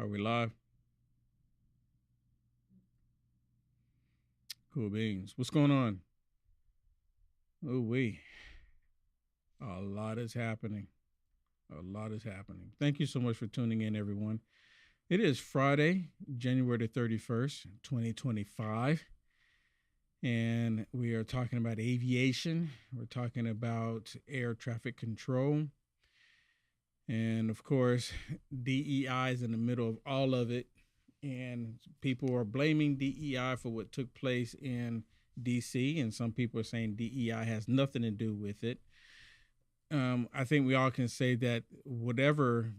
Are we live? Cool beans. What's going on? Oh, a lot is happening. A lot is happening. Thank you so much for tuning in, everyone. It is Friday, January the 31st, 2025. And we are talking about aviation. We're talking about air traffic control. And of course, DEI is in the middle of all of it. And people are blaming DEI for what took place in DC, and some people are saying DEI has nothing to do with it. I think we all can say that whatever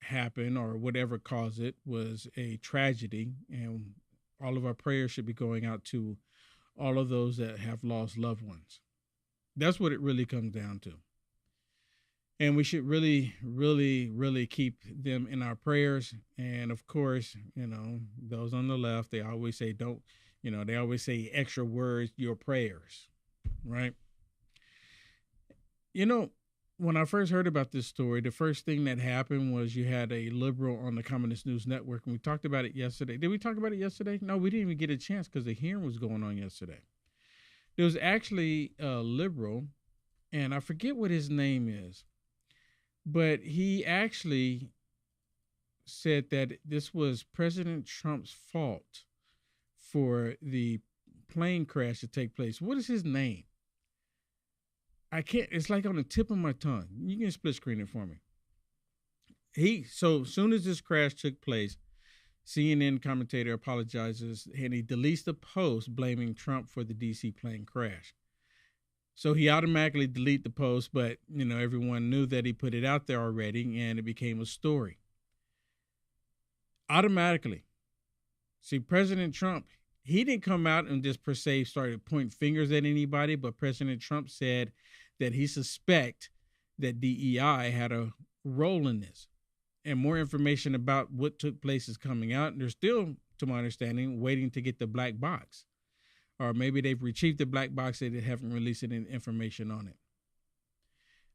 happened or whatever caused it was a tragedy, and all of our prayers should be going out to all of those that have lost loved ones. That's what it really comes down to. And we should really keep them in our prayers. And of course, those on the left, they always say, don't, they always say extra words, your prayers, right? When I first heard about this story, the first thing that happened was you had a liberal on the Communist News Network, and we talked about it yesterday. Did we talk about it yesterday? No, we didn't even get a chance because the hearing was going on yesterday. There was actually a liberal, and I forget what his name is, but he actually said that this was President Trump's fault for the plane crash to take place. What is his name? I can't, it's like on the tip of my tongue. You can split screen it for me. So as soon as this crash took place, CNN commentator apologizes and he deletes the post blaming Trump for the DC plane crash. So he automatically deleted the post, but everyone knew that he put it out there already and it became a story. Automatically. See, President Trump, he didn't come out and just per se started pointing fingers at anybody, but President Trump said that he suspect that DEI had a role in this. And more information about what took place is coming out. And they're still, to my understanding, waiting to get the black box. Or maybe they've retrieved the black box and they haven't released any information on it.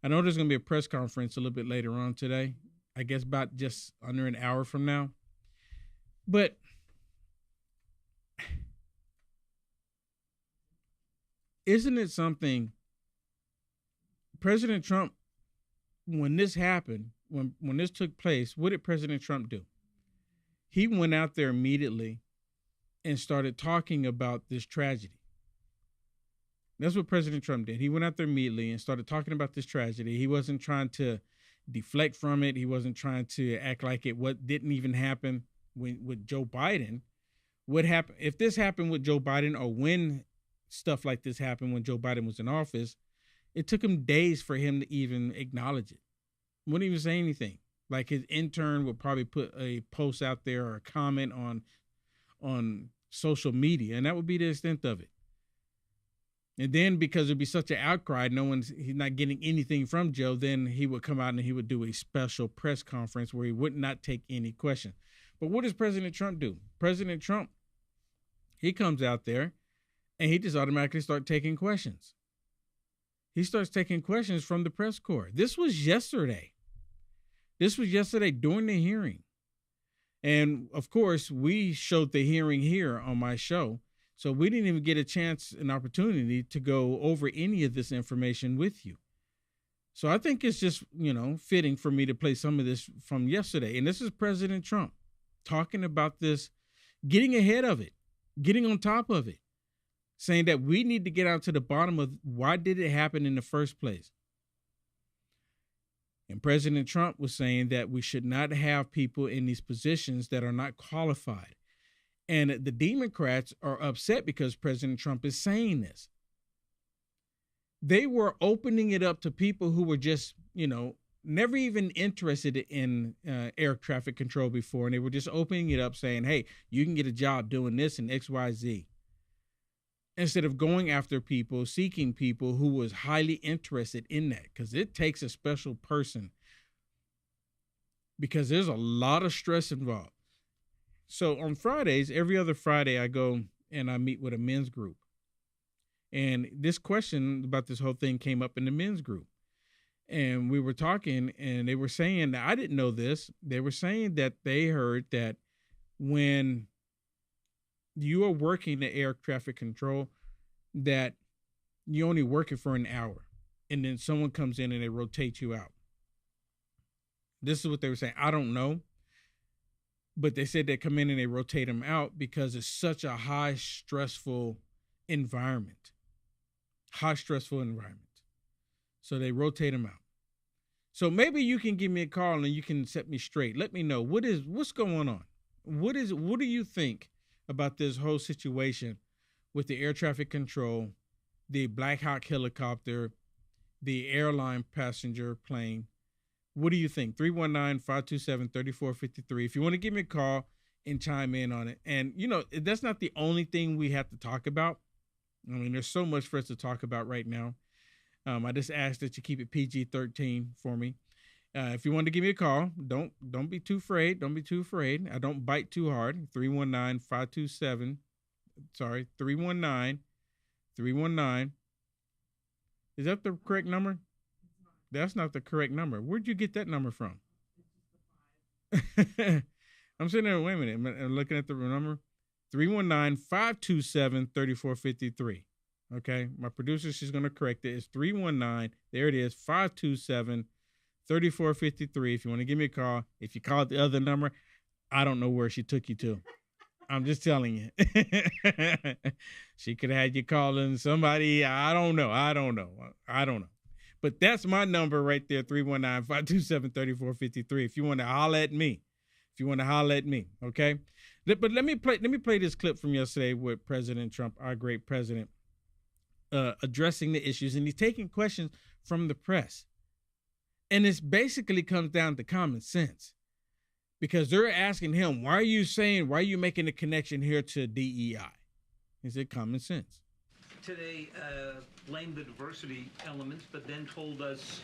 I know there's going to be a press conference a little bit later on today. I guess about just under an hour from now. But isn't it something? President Trump, when this happened, when this took place, what did President Trump do? He went out there immediately and started talking about this tragedy. That's what President Trump did. He went out there immediately and started talking about this tragedy. He wasn't trying to deflect from it. He wasn't trying to act like what didn't even happen with Joe Biden. What happened if this happened with Joe Biden, or when stuff like this happened when Joe Biden was in office? It took him days for him to even acknowledge it. Wouldn't even say anything. Like his intern would probably put a post out there or a comment on social media, and that would be the extent of it. And then because it'd be such an outcry, he's not getting anything from Joe, then he would come out and he would do a special press conference where he would not take any questions. But what does President Trump do? President Trump, he comes out there and he just automatically starts taking questions. He starts taking questions from the press corps. This was yesterday. During the hearing. And of course, we showed the hearing here on my show. So we didn't even get an opportunity to go over any of this information with you. So I think it's just, fitting for me to play some of this from yesterday. And this is President Trump talking about this, getting ahead of it, getting on top of it, saying that we need to get out to the bottom of why did it happen in the first place. And President Trump was saying that we should not have people in these positions that are not qualified. And the Democrats are upset because President Trump is saying this. They were opening it up to people who were just, never even interested in air traffic control before. And they were just opening it up saying, hey, you can get a job doing this and X, Y, Z. Instead of going after people, seeking people who was highly interested in that, because it takes a special person, because there's a lot of stress involved. So on Fridays, every other Friday, I go and I meet with a men's group. And this question about this whole thing came up in the men's group. And we were talking, and they were saying that I didn't know this. They were saying that they heard that when you are working the air traffic control, that you only work it for an hour, and then someone comes in and they rotate you out. This is what they were saying. I don't know, but they said they come in and they rotate them out because it's such a high stressful environment. High stressful environment. So they rotate them out. So maybe you can give me a call and you can set me straight. Let me know what's going on. What do you think about this whole situation with the air traffic control, the Black Hawk helicopter, the airline passenger plane? What do you think? 319-527-3453. If you want to give me a call and chime in on it. And, that's not the only thing we have to talk about. I mean, there's so much for us to talk about right now. I just ask that you keep it PG-13 for me. If you want to give me a call, don't be too afraid. Don't be too afraid. I don't bite too hard. 319-527. Sorry, 319. Is that the correct number? That's not the correct number. Where'd you get that number from? I'm sitting there, wait a minute. I'm looking at the number. 319-527-3453. Okay. My producer, she's going to correct it. It's 319. There it is. 527-3453. If you want to give me a call, if you call the other number, I don't know where she took you to. I'm just telling you. She could have had you calling somebody. I don't know. But that's my number right there, 319-527-3453. If you want to holler at me. Okay? But let me play this clip from yesterday with President Trump, our great president, addressing the issues, and he's taking questions from the press. And it basically comes down to common sense, because they're asking him, why are you making the connection here to DEI? He said, common sense. Today, blamed the diversity elements, but then told us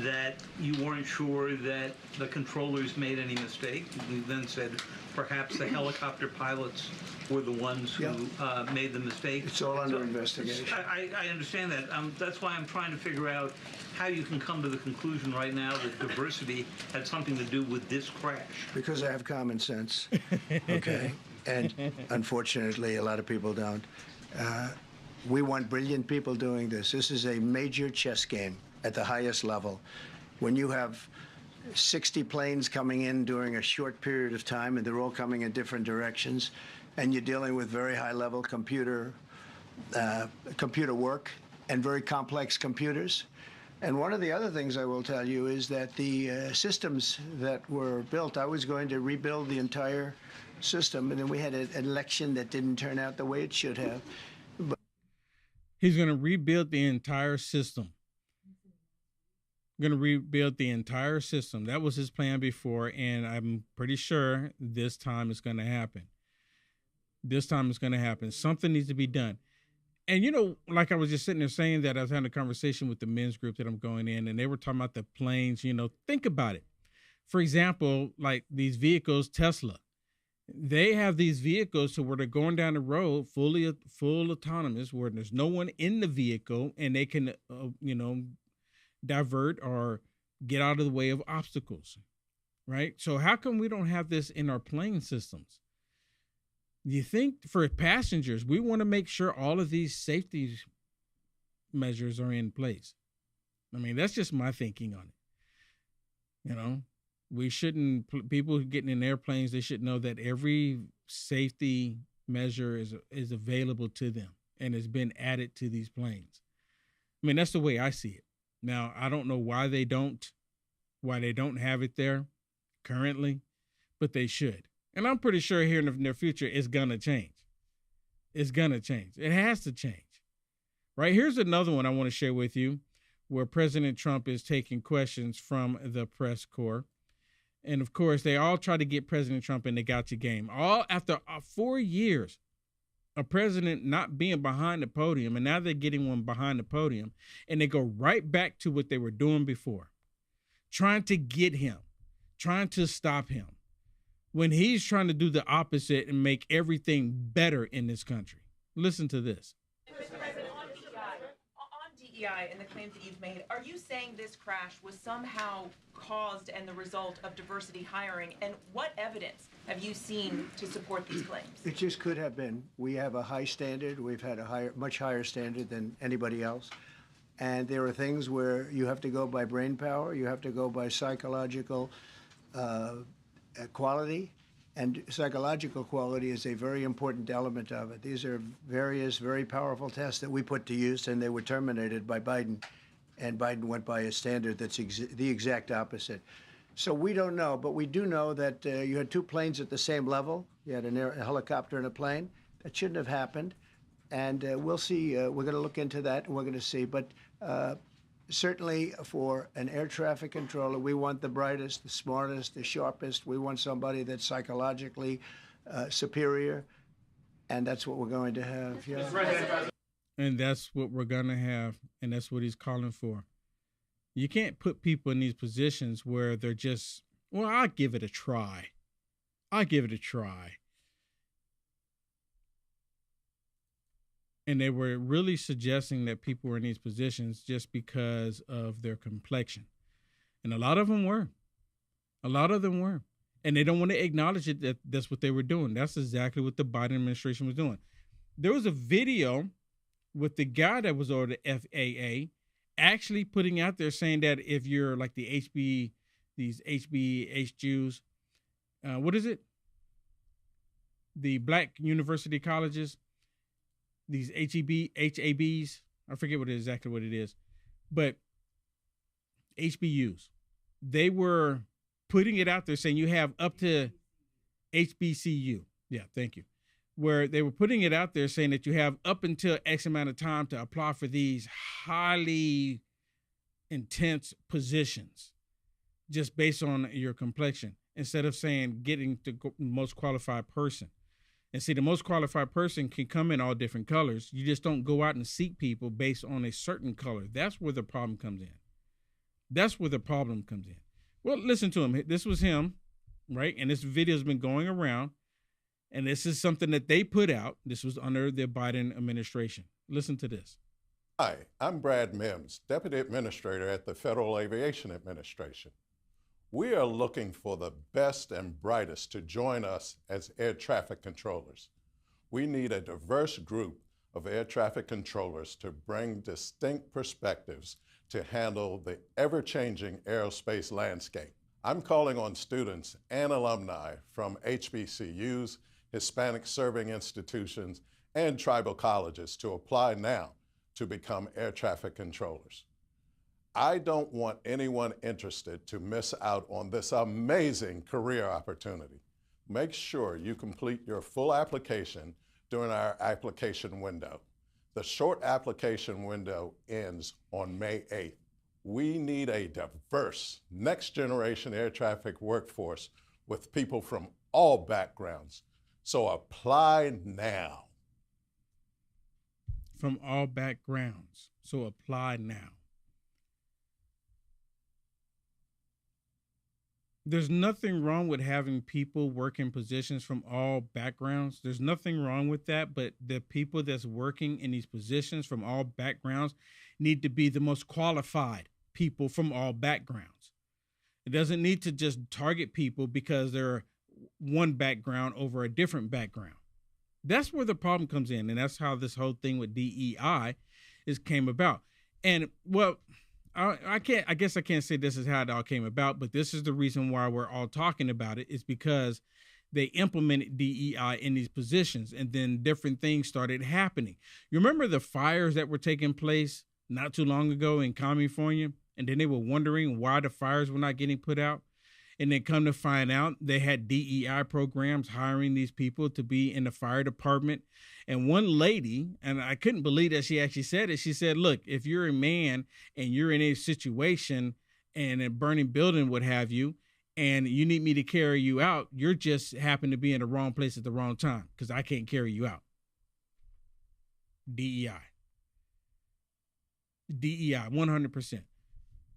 that you weren't sure that the controllers made any mistake. We then said perhaps the helicopter pilots were the ones who made the mistake. It's all under investigation. I understand that. That's why I'm trying to figure out how you can come to the conclusion right now that diversity had something to do with this crash. Because I have common sense, okay? And unfortunately, a lot of people don't. We want brilliant people doing this. This is a major chess game at the highest level. When you have 60 planes coming in during a short period of time, and they're all coming in different directions, and you're dealing with very high-level computer work and very complex computers. And one of the other things I will tell you is that the systems that were built, I was going to rebuild the entire system, and then we had an election that didn't turn out the way it should have. He's going to rebuild the entire system. That was his plan before, and I'm pretty sure this time it's going to happen. Something needs to be done. And, like I was just sitting there saying that, I was having a conversation with the men's group that I'm going in, and they were talking about the planes. Think about it. For example, like these vehicles, Tesla. They have these vehicles to where they're going down the road full autonomous, where there's no one in the vehicle, and they can, divert or get out of the way of obstacles, right? So how come we don't have this in our plane systems? Do you think for passengers, we want to make sure all of these safety measures are in place? I mean, that's just my thinking on it. We shouldn't, people getting in airplanes, they should know that every safety measure is available to them and has been added to these planes. I mean, that's the way I see it. Now, I don't know why they don't have it there currently, but they should. And I'm pretty sure here in the near future, it's going to change. It has to change. Right? Here's another one I want to share with you, where President Trump is taking questions from the press corps. And of course, they all try to get President Trump in the gotcha game. All after 4 years of president not being behind the podium, and now they're getting one behind the podium, and they go right back to what they were doing before, trying to get him, trying to stop him, when he's trying to do the opposite and make everything better in this country. Listen to this. Mr. President, on DEI, DEI and the claims that you've made, are you saying this crash was somehow caused and the result of diversity hiring? And what evidence have you seen to support these claims? It just could have been. We have a high standard. We've had a much higher standard than anybody else. And there are things where you have to go by brain power, you have to go by psychological quality, and psychological quality is a very important element of it. These are various very powerful tests that we put to use, and they were terminated by Biden, and Biden went by a standard that's the exact opposite. So we don't know, but we do know that you had two planes at the same level. You had a helicopter and a plane. That shouldn't have happened. And we'll see. We're going to look into that, and we're going to see. But certainly for an air traffic controller, we want the brightest, the smartest, the sharpest. We want somebody that's psychologically superior, and that's what we're going to have. Yeah. And that's what we're going to have, and that's what he's calling for. You can't put people in these positions where they're just, well, I'll give it a try. I'll give it a try. And they were really suggesting that people were in these positions just because of their complexion. And a lot of them were. A lot of them were. And they don't want to acknowledge it that that's what they were doing. That's exactly what the Biden administration was doing. There was a video with the guy that was over the FAA actually putting out there saying that if you're like the these HBH Jews, what is it? The black university colleges, these HABs, I forget exactly what it is, but HBUs, they were putting it out there saying you have up to HBCU. Yeah, thank you. Where they were putting it out there saying that you have up until X amount of time to apply for these highly intense positions just based on your complexion, instead of saying getting the most qualified person. And see, the most qualified person can come in all different colors. You just don't go out and seek people based on a certain color. That's where the problem comes in. That's where the problem comes in. Well, listen to him. This was him, right? And this video has been going around. And this is something that they put out. This was under the Biden administration. Listen to this. Hi, I'm Brad Mims, Deputy Administrator at the Federal Aviation Administration. We are looking for the best and brightest to join us as air traffic controllers. We need a diverse group of air traffic controllers to bring distinct perspectives to handle the ever-changing aerospace landscape. I'm calling on students and alumni from HBCUs, Hispanic serving institutions, and tribal colleges to apply now to become air traffic controllers. I don't want anyone interested to miss out on this amazing career opportunity. Make sure you complete your full application during our application window. The short application window ends on May 8th. We need a diverse, next-generation air traffic workforce with people from all backgrounds. So apply now. From all backgrounds. So apply now. There's nothing wrong with having people work in positions from all backgrounds. There's nothing wrong with that, but the people that's working in these positions from all backgrounds need to be the most qualified people from all backgrounds. It doesn't need to just target people because they're one background over a different background. That's where the problem comes in, and that's how this whole thing with DEI came about. And well, I guess I can't say this is how it all came about, but this is the reason why we're all talking about it, is because they implemented DEI in these positions, and then different things started happening. You remember the fires that were taking place not too long ago in California, and then they were wondering why the fires were not getting put out? And then come to find out they had DEI programs hiring these people to be in the fire department. And one lady, and I couldn't believe that she actually said it, she said, look, if you're a man and you're in a situation and a burning building, what have you, and you need me to carry you out, you're just happen to be in the wrong place at the wrong time because I can't carry you out. DEI. DEI, 100%.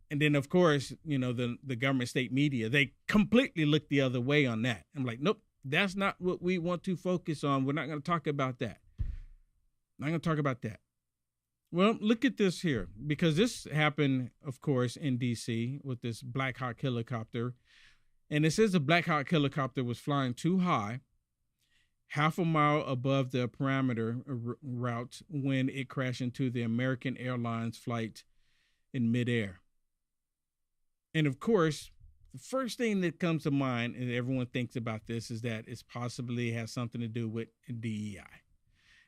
And then, of course, you know, the government state media, they completely look the other way on that. I'm like, nope, that's not what we want to focus on. We're not going to talk about that. Not going to talk about that. Well, look at this here, because this happened, of course, in D.C. with this Black Hawk helicopter. And it says the Black Hawk helicopter was flying too high, half a mile above the parameter route, when it crashed into the American Airlines flight in midair. And of course, the first thing that comes to mind, and everyone thinks about this, is that it possibly has something to do with DEI.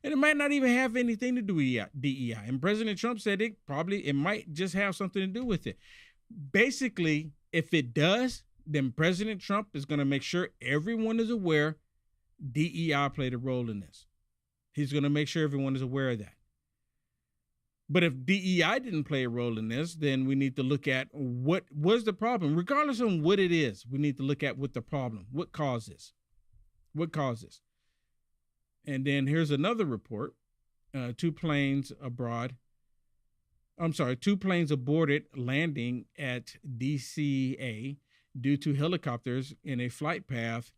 And it might not even have anything to do with DEI. And President Trump said it might just have something to do with it. Basically, if it does, then President Trump is going to make sure everyone is aware DEI played a role in this. He's going to make sure everyone is aware of that. But if DEI didn't play a role in this, then we need to look at what was the problem. Regardless of what it is, we need to look at what the problem, what causes. And then here's another report. Two planes aborted landing at DCA due to helicopters in a flight path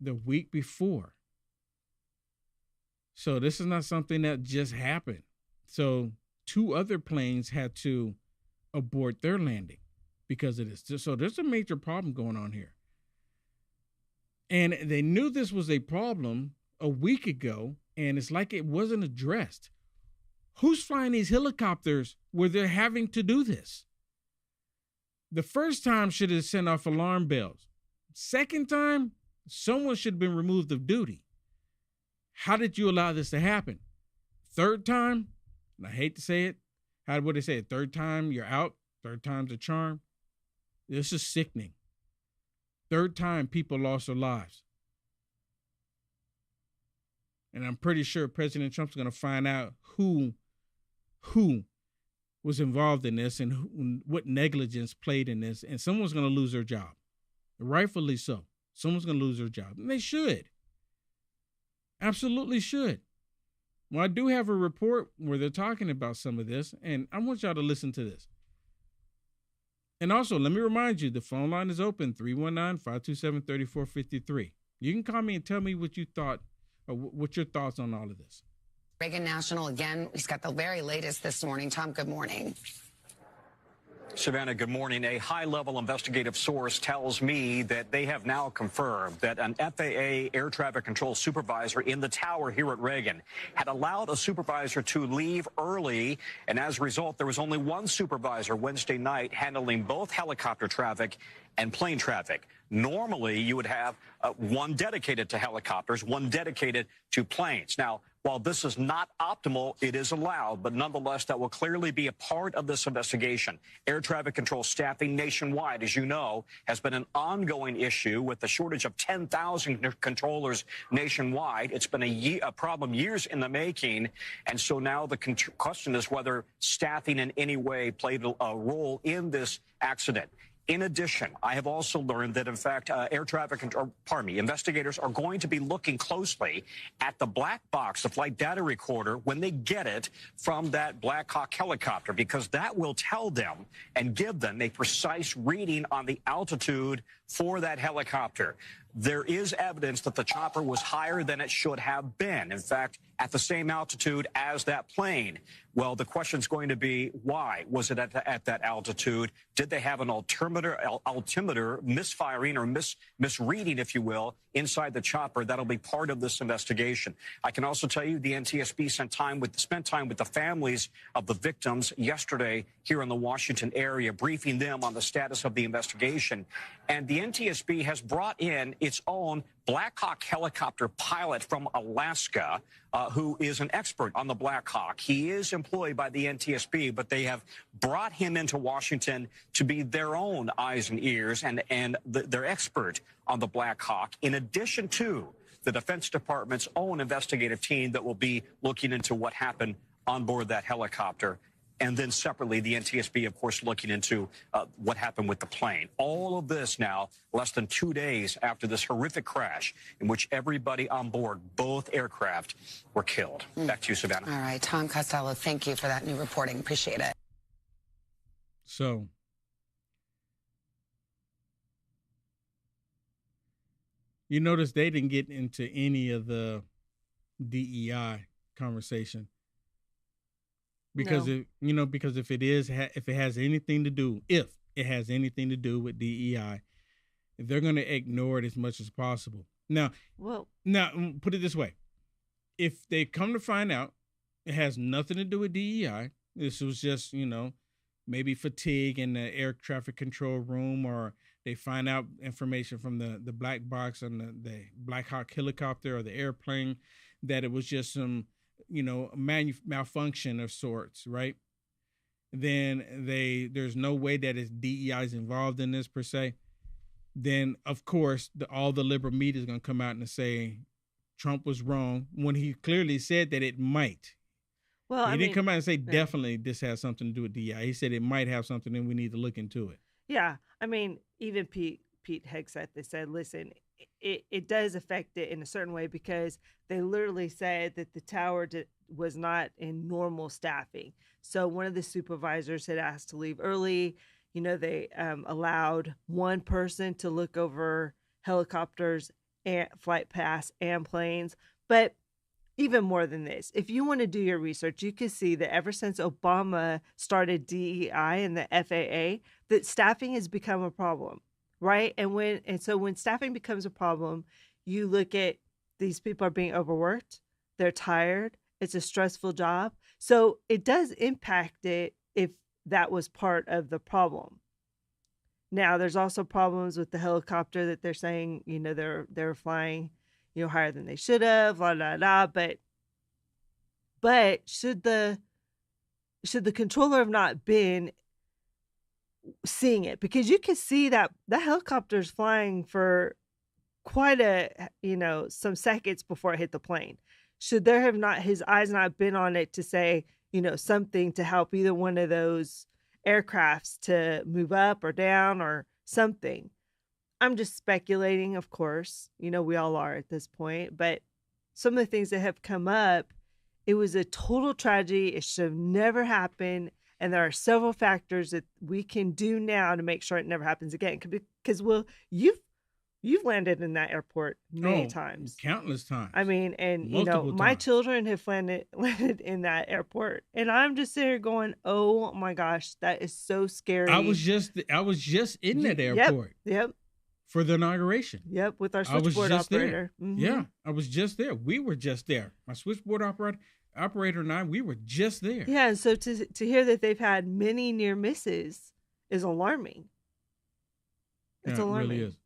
the week before. So this is not something that just happened. So 2 other planes had to abort their landing because of this. So there's a major problem going on here. And they knew this was a problem a week ago, and it's like it wasn't addressed. Who's flying these helicopters where they're having to do this? The first time should have sent off alarm bells. Second time, someone should have been removed of duty. How did you allow this to happen? Third time, and I hate to say it, what do they say? Third time you're out, third time's a charm. This is sickening. Third time people lost their lives. And I'm pretty sure President Trump's going to find out who was involved in this and what negligence played in this. And someone's going to lose their job. Rightfully so. Someone's going to lose their job. And they should. Absolutely should. Well, I do have a report where they're talking about some of this, and I want y'all to listen to this. And also, let me remind you, the phone line is open, 319-527-3453. You can call me and tell me what you thought, or what's your thoughts on all of this. Reagan National again. He's got the very latest this morning. Tom, good morning. Savannah, good morning. A high-level investigative source tells me that they have now confirmed that an FAA air traffic control supervisor in the tower here at Reagan had allowed a supervisor to leave early, and as a result, there was only one supervisor Wednesday night handling both helicopter traffic and plane traffic. Normally, you would have one dedicated to helicopters, one dedicated to planes. Now, while this is not optimal, it is allowed, but nonetheless, that will clearly be a part of this investigation. Air traffic control staffing nationwide, as you know, has been an ongoing issue with the shortage of 10,000 controllers nationwide. It's been a problem years in the making, and so now the question is whether staffing in any way played a role in this accident. In addition, I have also learned that, in fact, investigators are going to be looking closely at the black box, the flight data recorder, when they get it from that Black Hawk helicopter, because that will tell them and give them a precise reading on the altitude for that helicopter. There is evidence that the chopper was higher than it should have been. In fact, at the same altitude as that plane. Well, the question's going to be, why was it at that altitude? Did they have an altimeter misfiring or misreading, if you will, inside the chopper? That'll be part of this investigation. I can also tell you the NTSB spent time with the families of the victims yesterday here in the Washington area, briefing them on the status of the investigation. And the NTSB has brought in its own Black Hawk helicopter pilot from Alaska, who is an expert on the Black Hawk. He is employed by the NTSB, but they have brought him into Washington to be their own eyes and ears and their expert on the Black Hawk, in addition to the Defense Department's own investigative team that will be looking into what happened on board that helicopter. And then separately, the NTSB, of course, looking into what happened with the plane. All of this now, less than 2 days after this horrific crash in which everybody on board, both aircraft, were killed. Back to you, Savannah. All right, Tom Costello, thank you for that new reporting. Appreciate it. So, you notice they didn't get into any of the DEI conversation. because No. because if it has anything to do with DEI, they're going to ignore it as much as possible. Now, Well, put it this way: if they come to find out it has nothing to do with DEI, this was just maybe fatigue in the air traffic control room, or they find out information from the black box on the Black Hawk helicopter or the airplane, that it was just some malfunction of sorts, right? Then there's no way that it's DEI is involved in this per se. Then of course all the liberal media is going to come out and say Trump was wrong when he clearly said that it might. well, He didn't come out and say yeah. definitely this has something to do with DEI. He said it might have something and we need to look into it. Yeah, I mean, even Pete Hegseth, they said, listen, it does affect it in a certain way, because they literally said that the tower was not in normal staffing. So one of the supervisors had asked to leave early. They allowed one person to look over helicopters and flight paths and planes. But even more than this, if you want to do your research, you can see that ever since Obama started DEI and the FAA, that staffing has become a problem, right? And so when staffing becomes a problem, you look at these people are being overworked, they're tired, it's a stressful job. So it does impact it if that was part of the problem. Now, there's also problems with the helicopter that they're saying, they're flying higher than they should have, blah, blah, blah. But should the controller have not been seeing it? Because you can see that the helicopter's flying for quite some seconds before it hit the plane. Should there have not, his eyes not been on it to say, something to help either one of those aircrafts to move up or down or something? I'm just speculating, of course. We all are at this point. But some of the things that have come up, it was a total tragedy. It should have never happened. And there are several factors that we can do now to make sure it never happens again. Because, you've landed in that airport many times. Countless times. I mean, and, Multiple my times. children have landed in that airport. And I'm just sitting here going, oh, my gosh, that is so scary. I was just in that airport. Yep. For the inauguration. Yep, with our switchboard operator. Mm-hmm. Yeah, I was just there. We were just there. My switchboard operator and I, we were just there. Yeah, and so to hear that they've had many near misses is alarming. It's alarming. It really is.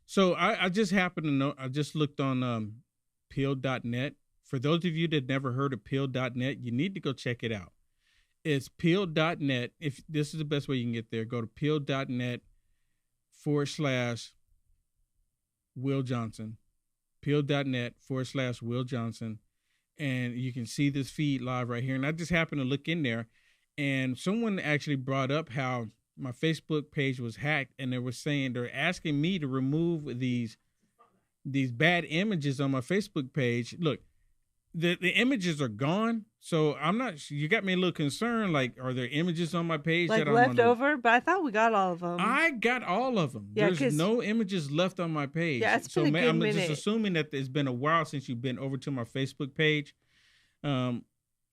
So I just happened to know, I just looked on peel.net. For those of you that never heard of peel.net, you need to go check it out. It's peel.net. If this is the best way you can get there, go to peel.net/Will Johnson, peel.net/Will Johnson, and you can see this feed live right here. And I just happened to look in there, and someone actually brought up how my Facebook page was hacked, and they're asking me to remove these bad images on my Facebook page. Look, the images are gone, so I'm not. You got me a little concerned. Like, are there images on my page like that left over? But I thought we got all of them. I got all of them. Yeah, there's no images left on my page. Yeah, it's been a good I'm minute. just assuming that it's been a while since you've been over to my Facebook page.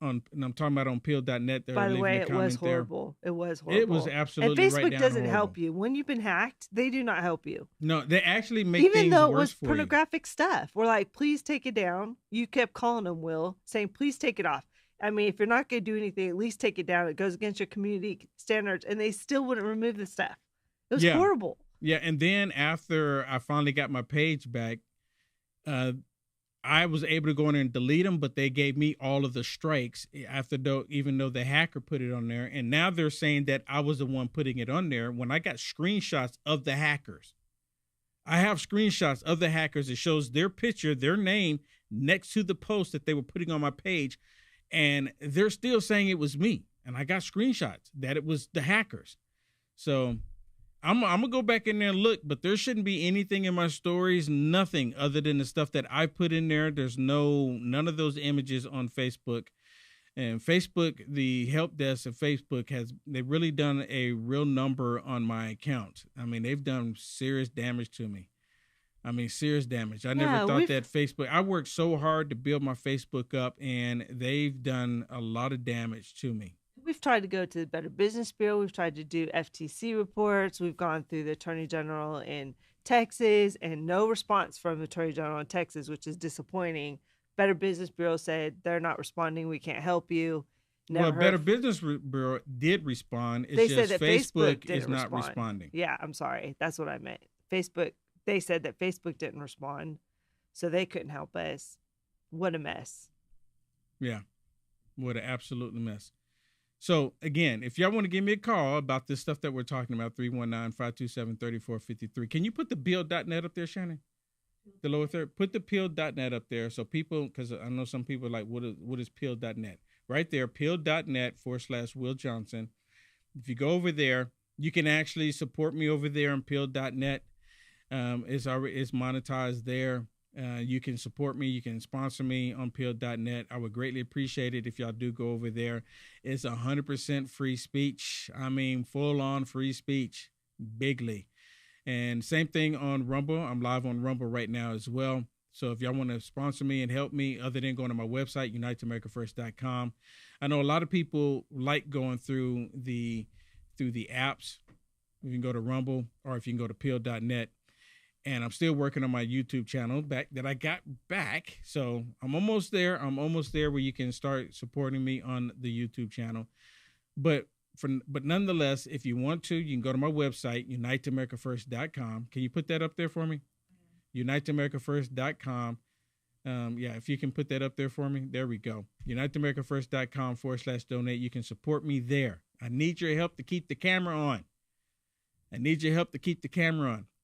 And I'm talking about on peel.net. By the way, it was horrible. It was horrible. It was absolutely and Facebook right down doesn't horrible. help you when you've been hacked. They do not help you. No, they actually make Even things though it worse was for pornographic stuff. We're like, please take it down. You kept calling them, Will, saying, please take it off. I mean, if you're not going to do anything, at least take it down. It goes against your community standards, and they still wouldn't remove the stuff. It was horrible. Yeah, and then after I finally got my page back, I was able to go in there and delete them, but they gave me all of the strikes even though the hacker put it on there. And now they're saying that I was the one putting it on there when I got screenshots of the hackers. I have screenshots of the hackers. It shows their picture, their name next to the post that they were putting on my page. And they're still saying it was me. And I got screenshots that it was the hackers. So I'm going to go back in there and look, but there shouldn't be anything in my stories, nothing other than the stuff that I put in there. There's none of those images on Facebook. And Facebook, the help desk of Facebook they've really done a real number on my account. I mean, they've done serious damage to me. I mean, serious damage. I never Yeah, thought we've- that Facebook, I worked so hard to build my Facebook up, and they've done a lot of damage to me. We've tried to go to the Better Business Bureau. We've tried to do FTC reports. We've gone through the Attorney General in Texas, and no response from the Attorney General in Texas, which is disappointing. Better Business Bureau said they're not responding. We can't help you. Never Well, heard Better f- Business Bureau did respond. It's They just said that Facebook didn't is not respond. responding. Yeah, I'm sorry. That's what I meant. Facebook, they said that Facebook didn't respond, so they couldn't help us. What a mess. Yeah. What an absolute mess. So, again, if y'all want to give me a call about this stuff that we're talking about, 319-527-3453. Can you put the build.net up there, Shannon? The lower third? Put the peel.net up there so people, because I know some people are like, what is peel.net? Right there, peel.net/Will Johnson. If you go over there, you can actually support me over there on peel.net. It's monetized there. You can support me. You can sponsor me on peel.net. I would greatly appreciate it if y'all do go over there. It's 100% free speech. I mean, full on free speech, bigly. And same thing on Rumble. I'm live on Rumble right now as well. So if y'all want to sponsor me and help me, other than going to my website, unitedamericafirst.com. I know a lot of people like going through the apps. You can go to Rumble, or if you can go to peel.net. And I'm still working on my YouTube channel that I got back. So I'm almost there. I'm almost there where you can start supporting me on the YouTube channel. But nonetheless, if you want to, you can go to my website, unitedamericafirst.com. Can you put that up there for me? unitedamericafirst.com. Yeah, if you can put that up there for me. There we go. unitedamericafirst.com/donate. You can support me there. I need your help to keep the camera on.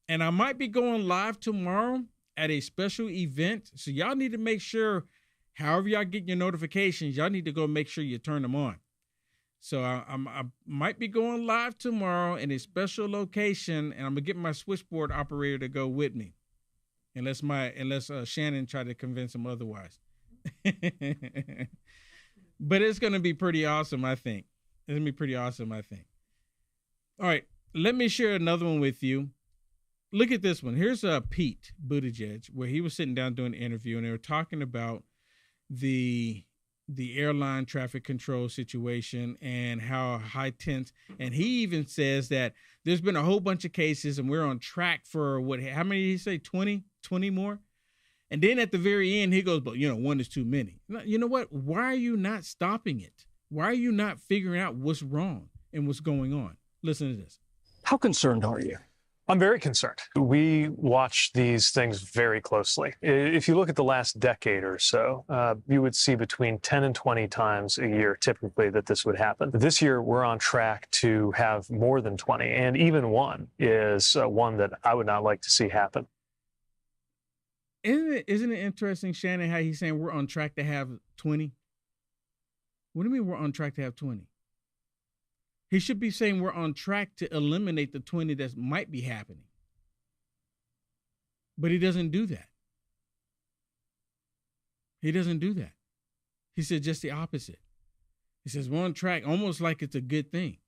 And I might be going live tomorrow at a special event. So y'all need to make sure, however y'all get your notifications, y'all need to go make sure you turn them on. So I might be going live tomorrow in a special location, and I'm going to get my switchboard operator to go with me. Unless Shannon tried to convince him otherwise. But it's going to be pretty awesome, I think. All right, let me share another one with you. Look at this one. Here's Pete Buttigieg, where he was sitting down doing an interview, and they were talking about the airline traffic control situation and how high tense. And he even says that there's been a whole bunch of cases, and we're on track for how many did he say? 20 more? And then at the very end, he goes, but one is too many. You know what? Why are you not stopping it? Why are you not figuring out what's wrong and what's going on? Listen to this. How concerned are you? I'm very concerned. We watch these things very closely. If you look at the last decade or so, you would see between 10 and 20 times a year, typically, that this would happen. This year, we're on track to have more than 20, and even one is one that I would not like to see happen. Isn't it interesting, Shannon, how he's saying we're on track to have 20? What do you mean we're on track to have 20? He should be saying we're on track to eliminate the 20 that might be happening. But he doesn't do that. He said just the opposite. He says we're on track, almost like it's a good thing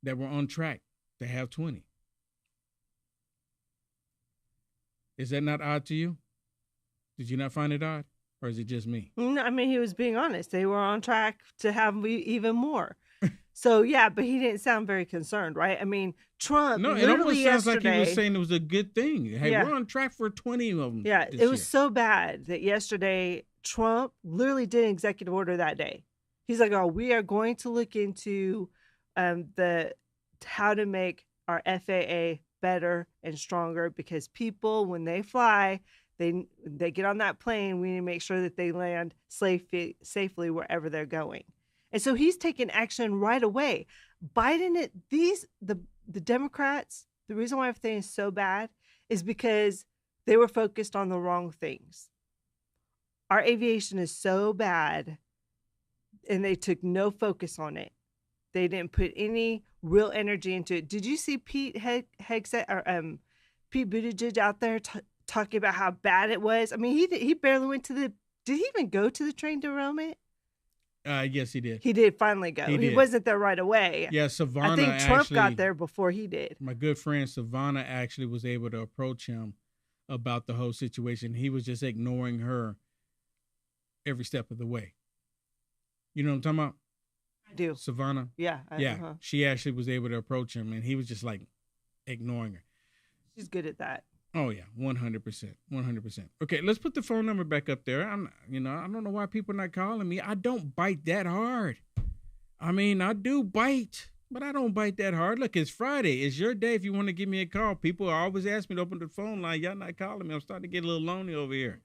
that we're on track to have 20. Is that not odd to you? Did you not find it odd? Or is it just me? I mean, he was being honest. They were on track to have even more. So, yeah, but he didn't sound very concerned, right? I mean, Trump No, it almost sounds like he was saying it was a good thing. Hey, we're on track for 20 of them. Yeah, it was so bad that yesterday Trump literally did an executive order that day. He's like, we are going to look into how to make our FAA better and stronger, because people, when they fly, they get on that plane, we need to make sure that they land safely wherever they're going. And so he's taking action right away. The Democrats, the reason why everything is so bad is because they were focused on the wrong things. Our aviation is so bad, and they took no focus on it. They didn't put any real energy into it. Did you see Pete Buttigieg out there talking about how bad it was? I mean, he barely went to did he even go to the train derailment? Yes, he did. He did finally go. He wasn't there right away. Yeah, Savannah. I think Trump got there before he did. My good friend Savannah actually was able to approach him about the whole situation. He was just ignoring her every step of the way. You know what I'm talking about? I do. Savannah? Yeah. Yeah. She actually was able to approach him, and he was just like ignoring her. She's good at that. Oh yeah, 100%, 100%. Okay, let's put the phone number back up there. I don't know why people are not calling me. I don't bite that hard. I mean, I do bite, but I don't bite that hard. Look, it's Friday. It's your day if you want to give me a call. People always ask me to open the phone line. Y'all not calling me. I'm starting to get a little lonely over here.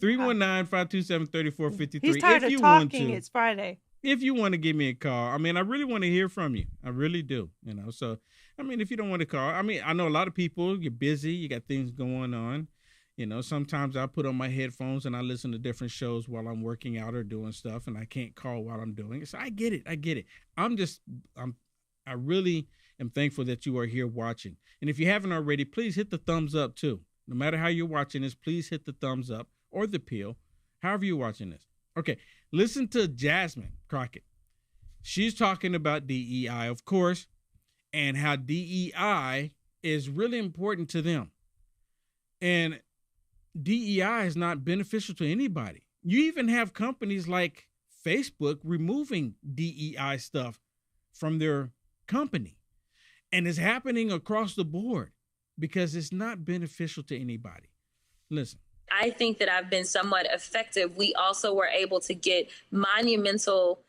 319-527-3453. He's tired of talking. It's Friday. If you want to give me a call, I mean, I really want to hear from you. I really do, So, I mean, if you don't want to call, I mean, I know a lot of people, you're busy, you got things going on. Sometimes I put on my headphones and I listen to different shows while I'm working out or doing stuff, and I can't call while I'm doing it. So I get it. I really am thankful that you are here watching. And if you haven't already, please hit the thumbs up too. No matter how you're watching this, please hit the thumbs up or the pill, however you're watching this. Okay, listen to Jasmine Crockett. She's talking about DEI, of course, and how DEI is really important to them. And DEI is not beneficial to anybody. You even have companies like Facebook removing DEI stuff from their company. And it's happening across the board because it's not beneficial to anybody. Listen. I think that I've been somewhat effective. We also were able to get monumental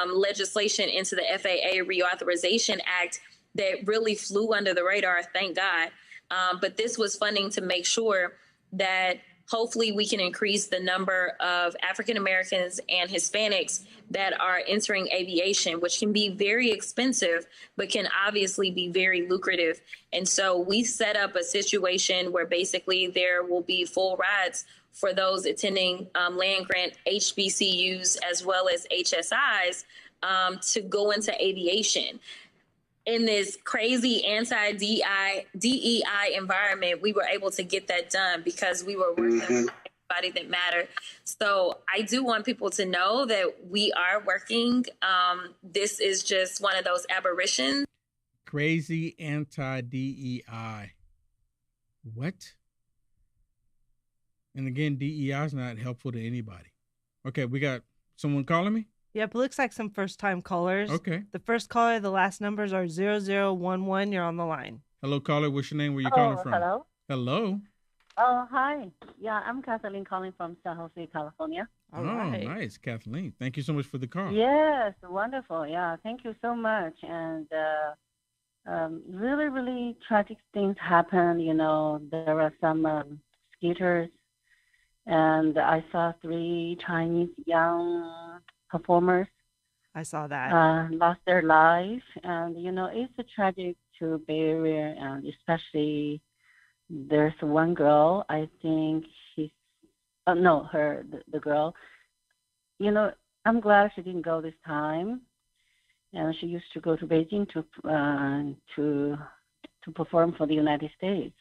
legislation into the FAA Reauthorization Act that really flew under the radar, thank God. But this was funding to make sure that hopefully we can increase the number of African Americans and Hispanics that are entering aviation, which can be very expensive, but can obviously be very lucrative. And so we set up a situation where basically there will be full rides for those attending land grant HBCUs as well as HSIs to go into aviation. In this crazy anti-DEI environment, we were able to get that done because we were working with everybody that mattered. So I do want people to know that we are working. This is just one of those aberrations. Crazy anti-DEI. What? And again, DEI is not helpful to anybody. Okay, we got someone calling me? Yep, it looks like some first-time callers. Okay. The first caller, the last numbers are 0011. You're on the line. Hello, caller. What's your name? Where you calling from? Hello. Hello. Oh, hi. Yeah, I'm Kathleen calling from San Jose, California. All right. Nice, Kathleen. Thank you so much for the call. Yes, wonderful. Yeah, thank you so much. And really, really tragic things happen. There are some skaters, and I saw 3 Chinese young performers. I saw that. Lost their life. And, it's a tragic to Bay Area, and especially there's one girl, I think the girl. I'm glad she didn't go this time. And she used to go to Beijing to perform for the United States.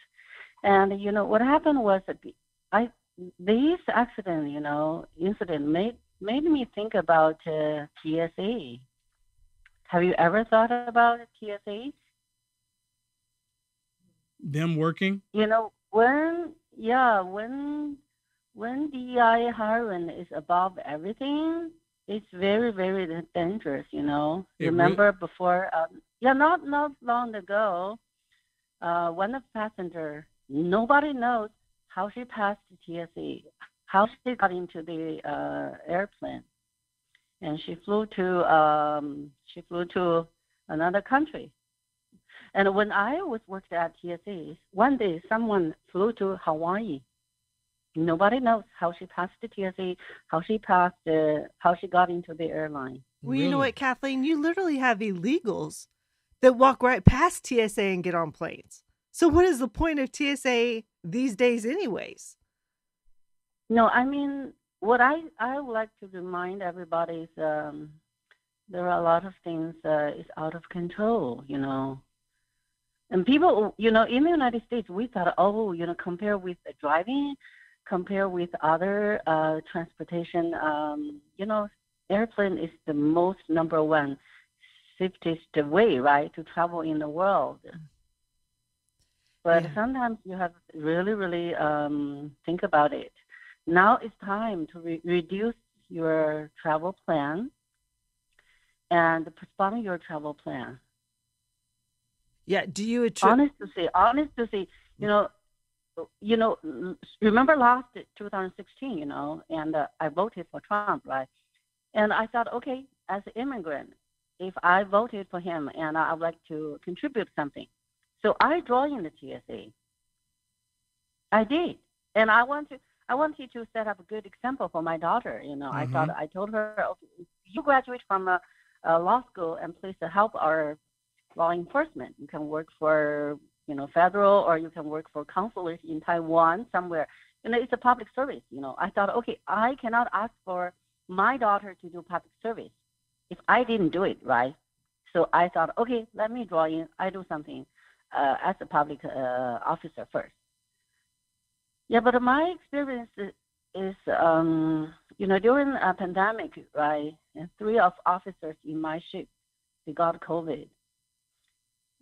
And, what happened was that this accident, incident made me think about TSA. Have you ever thought about TSA? Them working? When DEI hiring is above everything, it's very, very dangerous, Remember before, not long ago, one of the passengers, nobody knows how she passed the TSA, how she got into the airplane, and she flew to another country. And when I was working at TSA, one day someone flew to Hawaii. Nobody knows how she passed the TSA, how she got into the airline. Well, you know what, Kathleen? You literally have illegals that walk right past TSA and get on planes. So what is the point of TSA these days anyways? No, I mean, what I would like to remind everybody is there are a lot of things is out of control, And people, in the United States, we thought, compare with driving, compare with other transportation, airplane is the most number one safest way, right, to travel in the world. But Yeah. sometimes you have to really, really think about it. Now it's time to reduce your travel plan and postpone your travel plan. Yeah. Do you attribute? Honest to say, remember last 2016, and I voted for Trump, right? And I thought, okay, as an immigrant, if I voted for him and I would like to contribute something, so I joined the TSA. I did, and I wanted to set up a good example for my daughter. I told her, okay, if you graduate from a law school, and please help our law enforcement. You can work for federal, or you can work for consulate in Taiwan somewhere. It's a public service. I thought, okay, I cannot ask for my daughter to do public service if I didn't do it right. So I thought, okay, let me draw in. I do something as a public officer first. Yeah, but my experience is during a pandemic, right? And 3 of officers in my ship, they got COVID.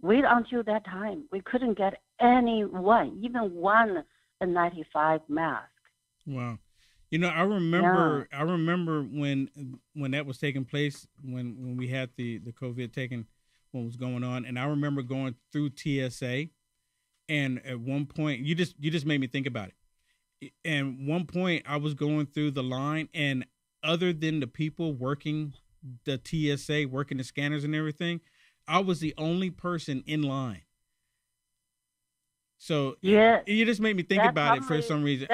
Wait until that time. We couldn't get anyone, even one N95 mask. Wow. I remember when that was taking place, when we had the COVID taken, what was going on. And I remember going through TSA, and at one point, you just made me think about it. And one point I was going through the line, and other than the people working the TSA, working the scanners and everything, I was the only person in line. So yeah, you just made me think about it for some reason,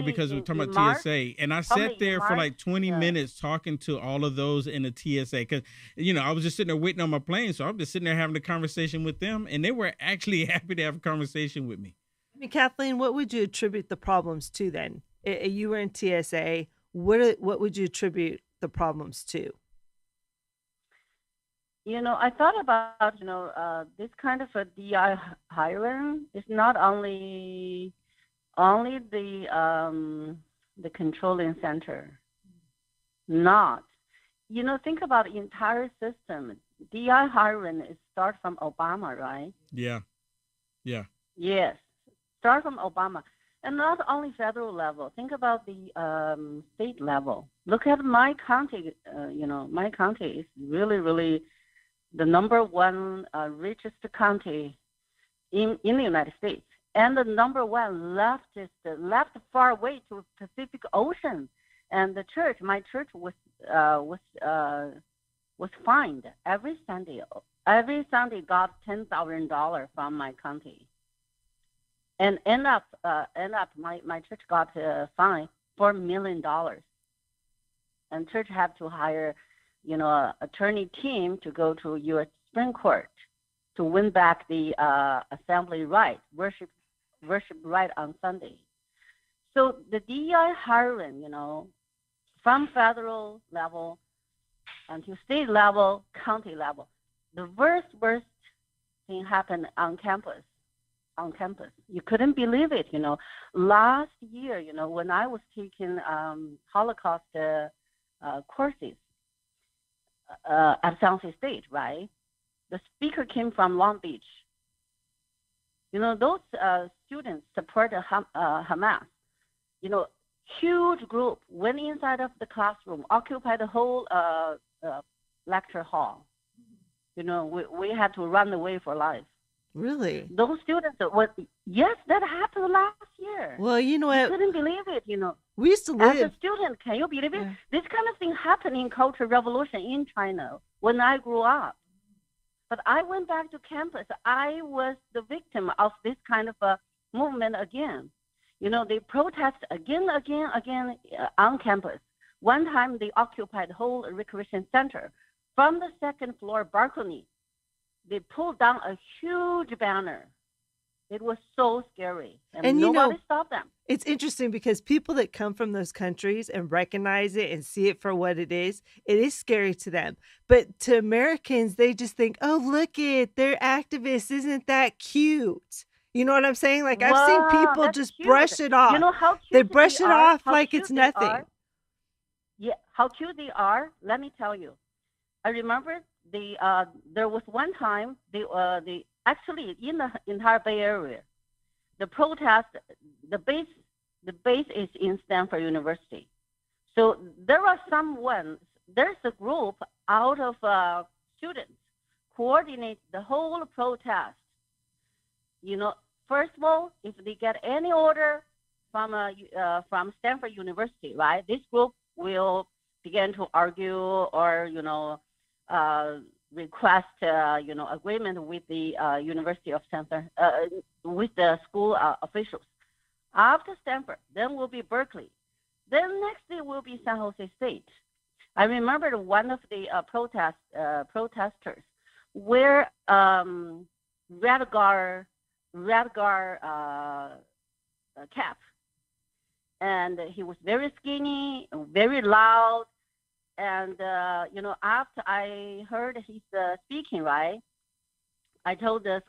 because we're talking about TSA, and I sat there for like 20 minutes talking to all of those in the TSA, because I was just sitting there waiting on my plane, so I'm just sitting there having a conversation with them, and they were actually happy to have a conversation with me. I mean, Kathleen, what would you attribute the problems to then? You were in TSA. What would you attribute the problems to? I thought about, this kind of a DI hiring is not only the controlling center. Not. Think about the entire system. DI hiring is start from Obama, right? Yeah. Yes. Start from Obama. And not only federal level. Think about the state level. Look at my county. My county is really, really the number one richest county in the United States, and the number one left far away to Pacific Ocean. And my church was fined every Sunday. Every Sunday got $10,000 from my county, and end up my church got fined $4 million, and church had to hire attorney team to go to U.S. Supreme Court to win back the assembly right, worship right on Sunday. So the DEI hiring, from federal level to state level, county level, the worst thing happened on campus. You couldn't believe it, Last year, when I was taking Holocaust courses, at San Jose State, right? The speaker came from Long Beach. Those students support Hamas. Huge group went inside of the classroom, occupied the whole lecture hall. We had to run away for life. Really? Those students, yes, that happened last year. Well, you know what? I couldn't believe it, We used to live. As a student, can you believe it? This kind of thing happened in Cultural Revolution in China when I grew up. But I went back to campus. I was the victim of this kind of a movement again. They protest again on campus. One time they occupied the whole recreation center. From the second floor balcony, they pulled down a huge banner. It was so scary, and nobody stopped them. It's interesting because people that come from those countries and recognize it and see it for what it is scary to them. But to Americans, they just think, oh, look they're activists. Isn't that cute? You know what I'm saying? Like, I've seen people just brush it off. You know how cute they brush it off like it's nothing. Yeah, how cute they are. Let me tell you. I remember there was one time they actually in the entire Bay Area, the protest, the base is in Stanford University. So there's a group out of students coordinate the whole protest. First of all, if they get any order from Stanford University, right, this group will begin to argue or request agreement with the University of Stanford, with the school officials. After Stanford, then will be Berkeley. Then next day will be San Jose State. I remember one of the protesters wear Radgar cap, and he was very skinny, very loud. And after I heard his speaking, right, I told the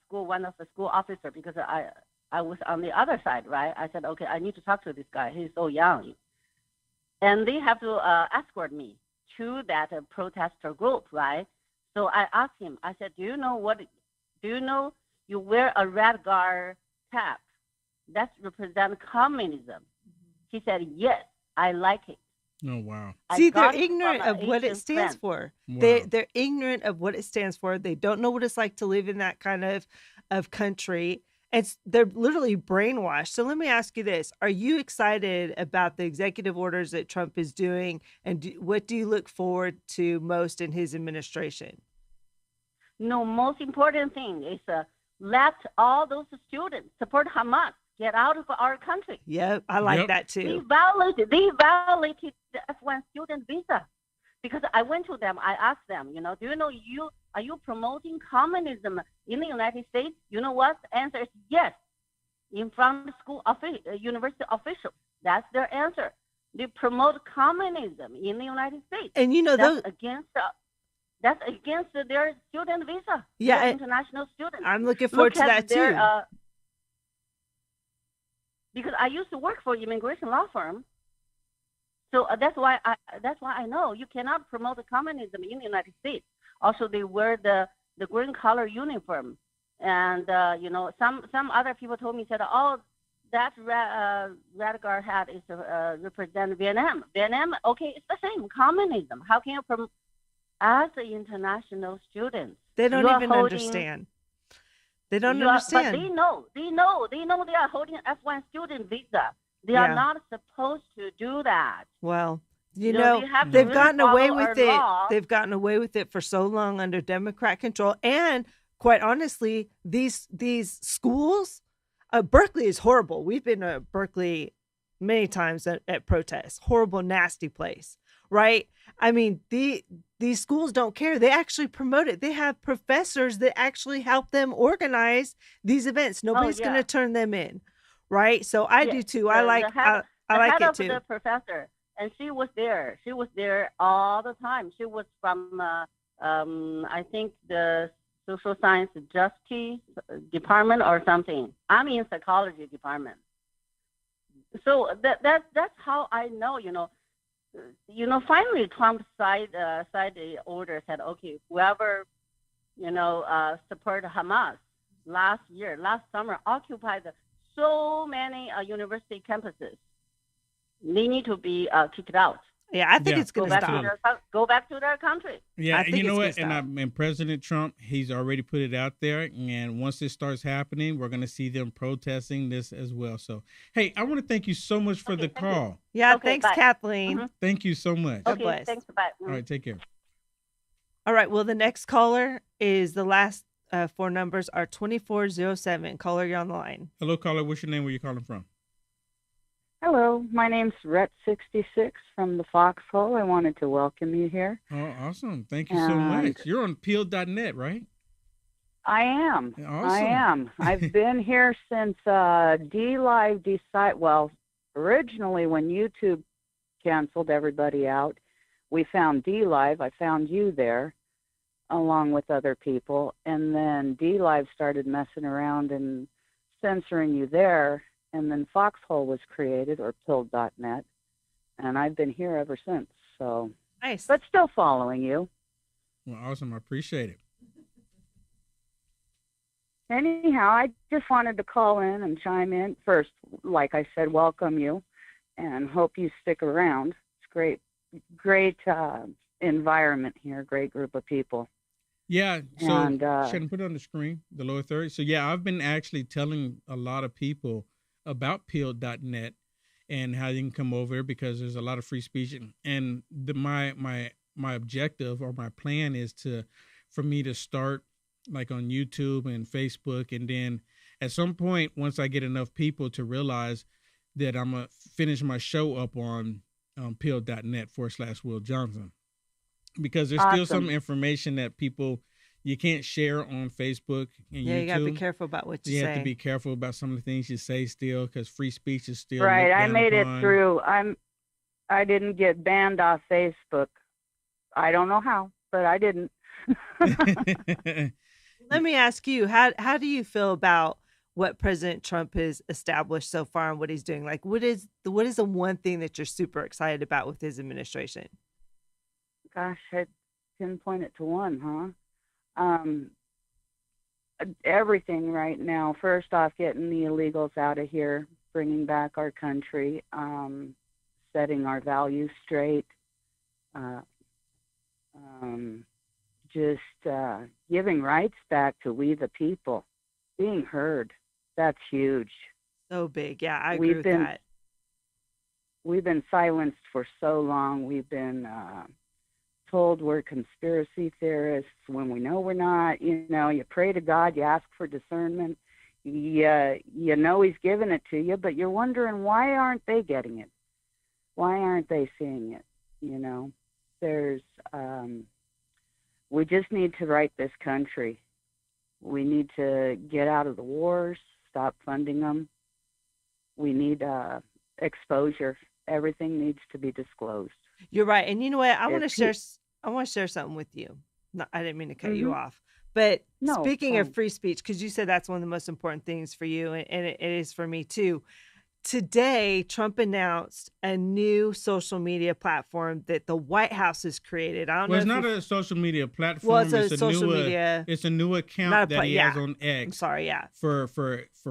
one of the school officer, because I was on the other side, right? I said, okay, I need to talk to this guy. He's so young. And they have to escort me to that protester group, right? So I asked him, I said, do you know you wear a Radgar cap? That represents communism. He said, yes, I like it. Oh, wow. See, they're ignorant of what it stands for. Wow. They're ignorant of what it stands for. They don't know what it's like to live in that kind of country. They're literally brainwashed. So let me ask you this. Are you excited about the executive orders that Trump is doing? And what do you look forward to most in his administration? No, most important thing is let all those students support Hamas get out of our country. Yep, I like that too. They violated the F1 student visa, because I went to them. I asked them, do you know are you promoting communism in the United States? You know what? The answer is yes. In front of school university officials, that's their answer. They promote communism in the United States, and that's against their student visa. Yeah, international students. I'm looking forward to that too. Because I used to work for immigration law firm, so that's why I know you cannot promote communism in the United States. Also, they wear the green color uniform, and some other people told me, said, oh, that Radgar hat is represent Vietnam. Vietnam, okay, it's the same communism. How can you promote as an international student? They don't even understand. They don't understand. But they know they are holding F1 student visa. They are not supposed to do that. Well, they've gotten away with it. They've gotten away with it for so long under Democrat control. And quite honestly, these schools, Berkeley is horrible. We've been to Berkeley many times at protests. Horrible, nasty place, right? I mean, these schools don't care. They actually promote it. They have professors that actually help them organize these events. Nobody's going to turn them in, right? So I do too. I like it too. The professor, and she was there. She was there all the time. She was from, I think, the social science justice department or something. I'm in psychology department. So that's how I know. Finally, Trump signed the order, said, okay, whoever, support Hamas last summer, occupied so many university campuses. They need to be kicked out. Yeah, I think it's going to stop. Go back to their country. Yeah, you know what? And President Trump, he's already put it out there. And once this starts happening, we're going to see them protesting this as well. So, hey, I want to thank you so much for the call. Yeah, thanks, bye. Kathleen. Mm-hmm. Thank you so much. Okay, thanks. Bye. All right, take care. All right, well, the next caller is the last four numbers are 2407. Caller, you're on the line. Hello, caller. What's your name? Where you calling from? Hello, my name's Rhett66 from the Foxhole. I wanted to welcome you here. Oh, awesome. Thank you so much. You're on peel.net, right? I am. Awesome. I am. I've been here since D-Live decided, well, originally when YouTube canceled everybody out, we found D-Live. I found you there along with other people. And then D-Live started messing around and censoring you there. And then Foxhole was created, or Pilled.net, and I've been here ever since. So nice, but still following you. Well, awesome. I appreciate it. anyhow, I just wanted to call in and chime in. First, like I said, welcome you and hope you stick around. It's great environment here, great group of people. Yeah. So And Shannon, put it on the screen, the lower third. So yeah, I've been actually telling a lot of people about peel.net and how you can come over there because there's a lot of free speech. And my objective or my plan is for me to start like on YouTube and Facebook. And then at some point, once I get enough people to realize that I'm going to finish my show up on peel.net/Will Johnson, because there's still some information that you can't share on Facebook and Yeah, YouTube. you gotta be careful about what you say. You have to be careful about some of the things you say still, because free speech is still right. looked I down made upon. it through. I didn't get banned off Facebook. I don't know how, but I didn't. Let me ask you, how do you feel about what President Trump has established so far and what he's doing? Like, what is the one thing that you're super excited about with his administration? Gosh, I pinpoint it to one, huh? Everything right now. First off, getting the illegals out of here, bringing back our country, setting our values straight, just giving rights back to we the people, being heard. That's huge. So big. Yeah, I agree with that. We've been silenced for so long. We've been told we're conspiracy theorists when we know we're not. You know, you pray to God, you ask for discernment. You know he's giving it to you, but you're wondering, why aren't they getting it? Why aren't they seeing it? You know, we just need to right this country. We need to get out of the wars, stop funding them. We need exposure. Everything needs to be disclosed. You're right. And you know what? I want to share something with you. No, I didn't mean to cut you off. But speaking of free speech, because you said that's one of the most important things for you, and it is for me too. Today, Trump announced a new social media platform that the White House has created. I don't know. It's not a social media platform. Well, it's a social media. It's a new account that he has on X. I'm sorry, yeah. For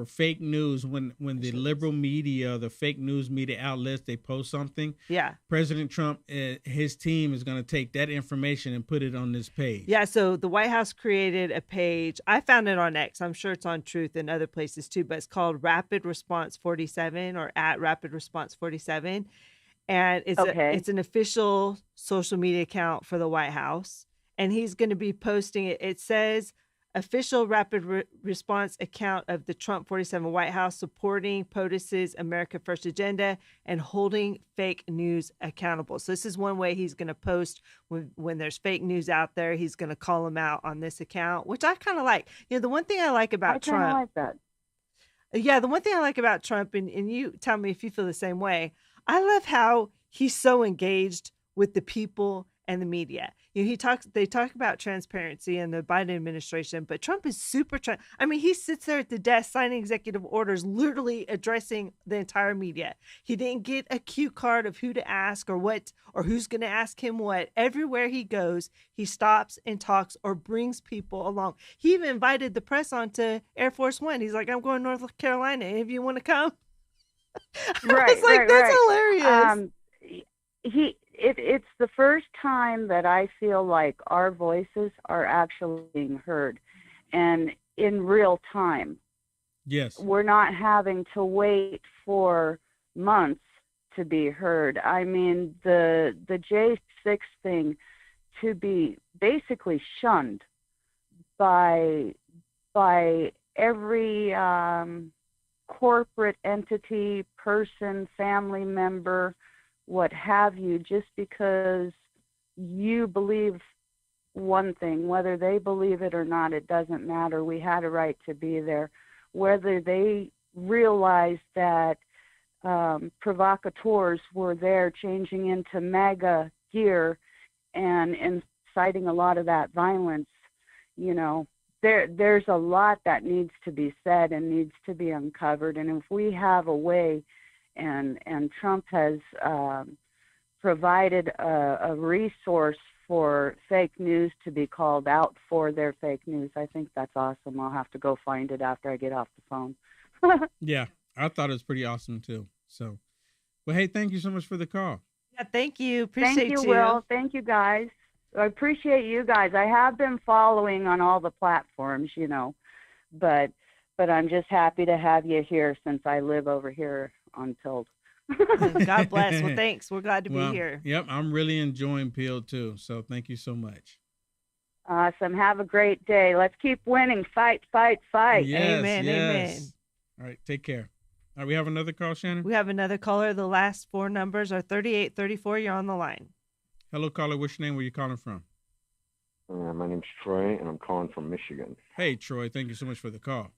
fake news, when the liberal media, the fake news media outlets, they post something. Yeah. President Trump, his team is going to take that information and put it on this page. Yeah. So the White House created a page. I found it on X. I'm sure it's on Truth and other places too, but it's called Rapid Response 47 or at Rapid Response 47. And it's an official social media account for the White House. And he's going to be posting it. It says official rapid response account of the Trump 47 White House supporting POTUS's America First agenda and holding fake news accountable. So this is one way he's going to post when there's fake news out there. He's going to call them out on this account, which I kind of like. You know, the one thing I like about Trump. I like that. Yeah, the one thing I like about Trump, and you tell me if you feel the same way, I love how he's so engaged with the people and the media. You know, they talk about transparency in the Biden administration, but Trump is super I mean, he sits there at the desk signing executive orders, literally addressing the entire media. He didn't get a cue card of who to ask or what, or who's going to ask him what. Everywhere he goes, he stops and talks or brings people along. He even invited the press onto Air Force One. He's like, I'm going to North Carolina. If you want to come. Right. It's like, that's hilarious. It's the first time that I feel like our voices are actually being heard, and in real time. Yes. We're not having to wait for months to be heard. I mean, the J6 thing, to be basically shunned by every corporate entity, person, family member, what have you, just because you believe one thing. Whether they believe it or not, it doesn't matter. We had a right to be there. Whether they realized that provocateurs were there changing into MAGA gear and inciting a lot of that violence, you know, there's a lot that needs to be said and needs to be uncovered. And if we have a way, and Trump has provided a resource for fake news to be called out for their fake news. I think that's awesome. I'll have to go find it after I get off the phone. Yeah, I thought it was pretty awesome too. So, well, hey, thank you so much for the call. Yeah, thank you. Appreciate Thank you, Will. Thank you, guys. I appreciate you guys. I have been following on all the platforms, you know, but I'm just happy to have you here since I live over here on Tilt. God bless. Well, thanks. We're glad to be here. Yep, I'm really enjoying Peel too. So thank you so much. Awesome. Have a great day. Let's keep winning. Fight, fight, fight. Yes, Amen. yes. Amen. All right, take care. All right, we have another call, Shannon? We have another caller. The last four numbers are 3834. You're on the line. Hello, caller. What's your name? Where you calling from? My name's Troy, and I'm calling from Michigan. Hey, Troy. Thank you so much for the call.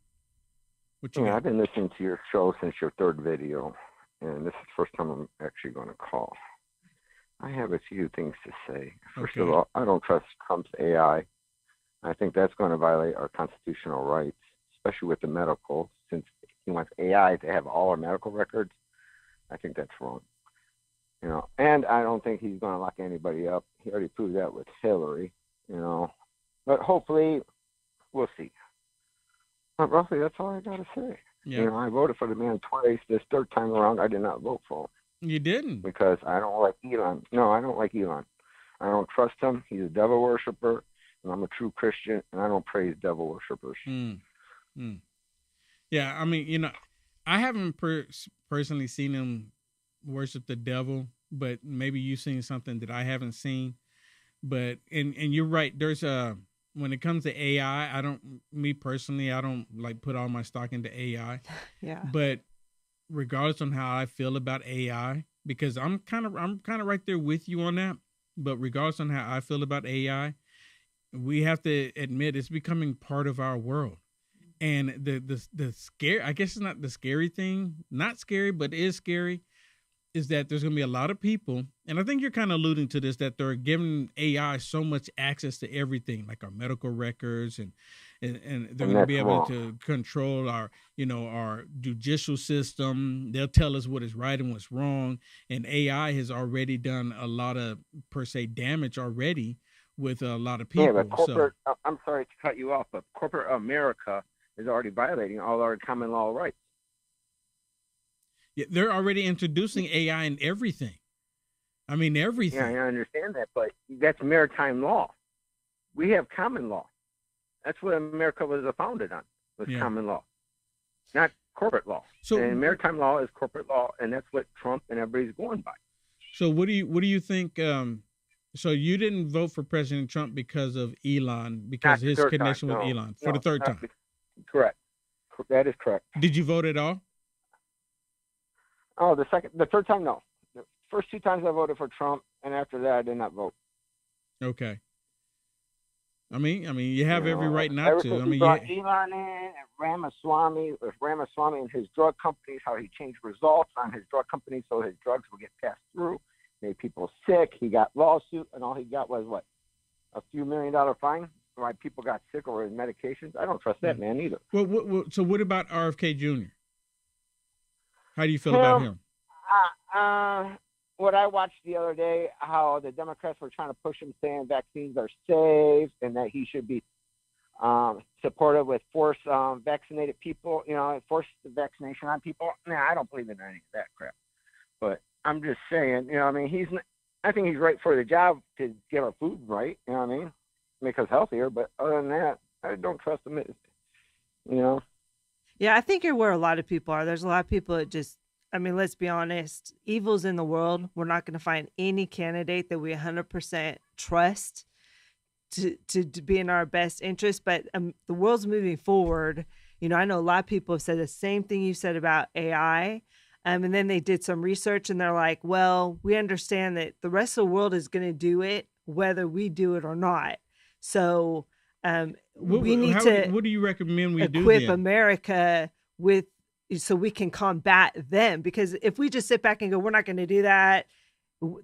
What you got? I've been listening to your show since your third video, and this is the first time I'm actually going to call. I have a few things to say. First of all, I don't trust Trump's AI. I think that's going to violate our constitutional rights, especially with the medical, since he wants AI to have all our medical records. I think that's wrong. You know, and I don't think he's going to lock anybody up. He already proved that with Hillary, you know. But hopefully, we'll see. But roughly, that's all I got to say. Yeah. You know, I voted for the man twice. This third time around, I did not vote for him. You didn't? Because I don't like Elon. No, I don't like Elon. I don't trust him. He's a devil worshiper, and I'm a true Christian, and I don't praise devil worshipers. Yeah, I mean, you know, I haven't personally seen him worship the devil, but maybe you've seen something that I haven't seen. But and you're right. There's when it comes to AI, I don't like put all my stock into AI. Yeah. But regardless on how I feel about AI, because I'm kind of right there with you on that. But regardless on how I feel about AI, we have to admit it's becoming part of our world. And the scare, I guess it's not the scary thing, not scary, but it is scary, is that there's going to be a lot of people, and I think you're kind of alluding to this, that they're giving AI so much access to everything, like our medical records, and they're going to be able to control our judicial system. They'll tell us what is right and what's wrong. And AI has already done a lot of, per se, damage already with a lot of people. Yeah, but corporate, I'm sorry to cut you off, but corporate America is already violating all our common law rights. Yeah, they're already introducing AI in everything. I mean, everything. Yeah, I understand that, but that's maritime law. We have common law. That's what America was founded on, was common law, not corporate law. So, and maritime law is corporate law, and that's what Trump and everybody's going by. So what do you think? So you didn't vote for President Trump because of Elon, because his connection with Elon for the third time? Correct. That is correct. Did you vote at all? Oh, the third time, no. The first two times I voted for Trump, and after that, I did not vote. Okay. I mean, you have every right not to. I mean, Elon in and Ramaswamy and his drug companies, how he changed results on his drug companies so his drugs would get passed through, made people sick. He got lawsuit, and all he got was what? A few $1 million fine? Why people got sick or his medications? I don't trust that man either. Well, so what about RFK Jr.? How do you feel about him? What I watched the other day, how the Democrats were trying to push him, saying vaccines are safe and that he should be supportive with force vaccinated people, force the vaccination on people. Nah, I don't believe in any of that crap. But I'm just saying, I mean, I think he's right for the job to get our food right, you know what I mean? Make us healthier. But other than that, I don't trust him, Yeah, I think you're where a lot of people are. There's a lot of people that just, let's be honest, evil's in the world. We're not going to find any candidate that we 100% trust to be in our best interest. But the world's moving forward. I know a lot of people have said the same thing you said about AI. And then they did some research and they're like, well, we understand that the rest of the world is going to do it, whether we do it or not. So we need to. What do you recommend we do? Equip America with, so we can combat them. Because if we just sit back and go, we're not going to do that,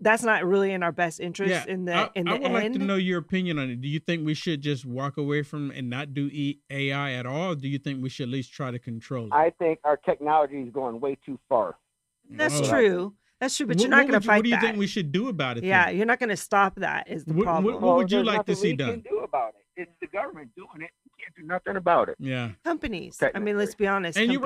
that's not really in our best interest. I would like to know your opinion on it. Do you think we should just walk away from and not do AI at all? Or do you think we should at least try to control it? I think our technology is going way too far. That's true. That's true, but you're not going to fight that. What do you think we should do about it? Yeah, then? you're not going to stop that. Is the problem? What would you like to see done? We can do about it. It's the government doing it. We can't do nothing about it. Yeah, companies. I mean, let's be honest. And you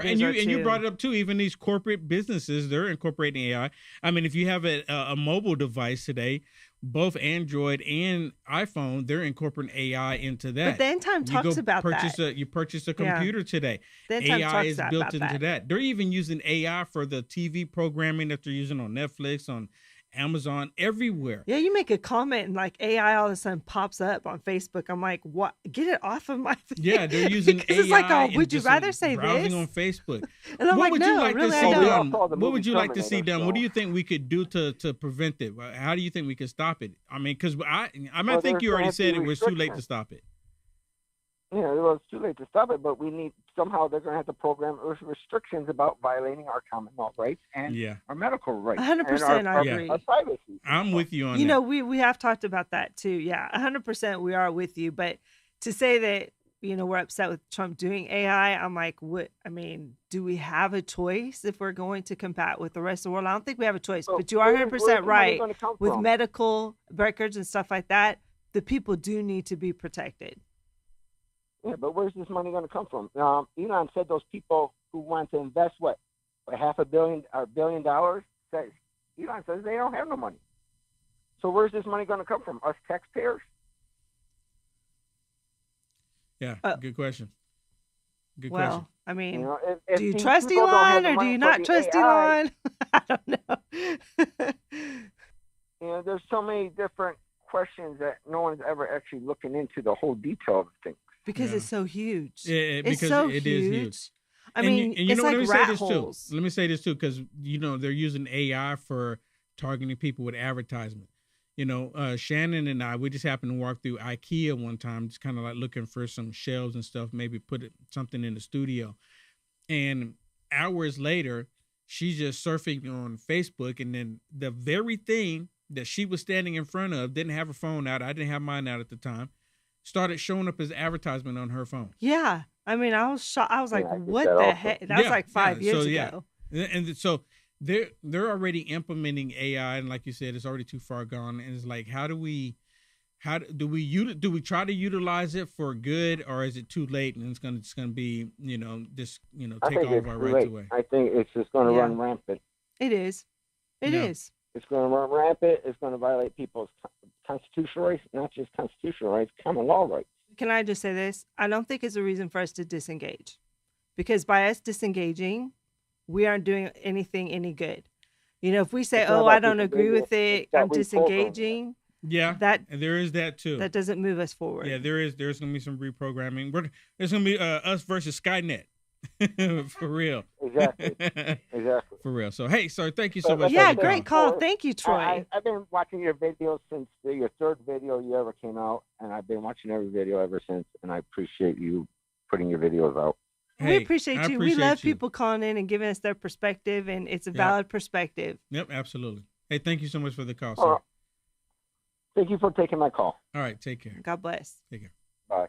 brought it up too. Even these corporate businesses, they're incorporating AI. I mean, if you have a mobile device today, both Android and iPhone, they're incorporating AI into that. But the end time talks about that. You purchase a computer today. AI is built into that. They're even using AI for the TV programming that they're using on Netflix, on Amazon, everywhere. Yeah, you make a comment and like AI all of a sudden pops up on Facebook. I'm like, what? Get it off of my thing. Yeah, they're using AI. It's like, oh, would you rather say browsing this? on Facebook. And I'm what like, would no, you like really, to I see don't. done? What would you like to see done? What do you think we could do to prevent it? How do you think we could stop it? I mean, because I think you already said it was too late to stop it. Yeah, well, it's too late to stop it, but we need somehow they're going to have to program restrictions about violating our common law rights and our medical rights. 100%, I agree. Our privacy. I'm with you on that. You know, we have talked about that too. Yeah, 100% we are with you. But to say that, you know, we're upset with Trump doing AI, I'm like, what? I mean, do we have a choice if we're going to combat with the rest of the world? I don't think we have a choice. But you are 100% right. With medical records and stuff like that, the people do need to be protected. Yeah, but where's this money going to come from? Elon said those people who want to invest, what $500 million or $1 billion? Elon says they don't have no money. So where's this money going to come from? Us taxpayers? Yeah, good question. Good well, question. I mean, you know, if do you trust Elon or do you not trust Elon? I don't know. You know, there's so many different questions that no one's ever actually looking into the whole detail of things. Because it's so huge. Because it's so it is huge. I mean, and you it's know, like rat holes. Let me say this too, because you know they're using AI for targeting people with advertisement. You know, Shannon and I, we just happened to walk through IKEA one time, just kind of like looking for some shelves and stuff, maybe put something in the studio. And hours later, she's just surfing on Facebook, and then the very thing that she was standing in front of, didn't have her phone out, I didn't have mine out at the time, started showing up as advertisement on her phone. Yeah. I mean, I was shocked. I was like, what the heck? That was like 5 years ago. And so they're already implementing AI, and like you said, it's already too far gone. And it's like, do we try to utilize it for good, or is it too late and it's gonna be, you know, just, you know, take all of our rights away? I think it's just going to run rampant. It is. It is. It's going to run rampant. It's going to violate people's constitutional rights, not just constitutional rights, common law rights. Can I just say this? I don't think it's a reason for us to disengage, because by us disengaging, we aren't doing anything any good. You know, if we say, "Oh, I don't agree with it, I'm disengaging," and there is that too. That doesn't move us forward. Yeah, there's going to be some reprogramming. There's going to be us versus Skynet. For real. Exactly. For real. So, hey, sir, thank you so much. Yeah, great call. Thank you, Troy. I've been watching your videos since your third video you ever came out, and I've been watching every video ever since, and I appreciate you putting your videos out. We appreciate you. We love people calling in and giving us their perspective, and it's a valid perspective. Yep, absolutely. Hey, thank you so much for the call, sir. Thank you for taking my call. All right, take care. God bless. Take care. Bye.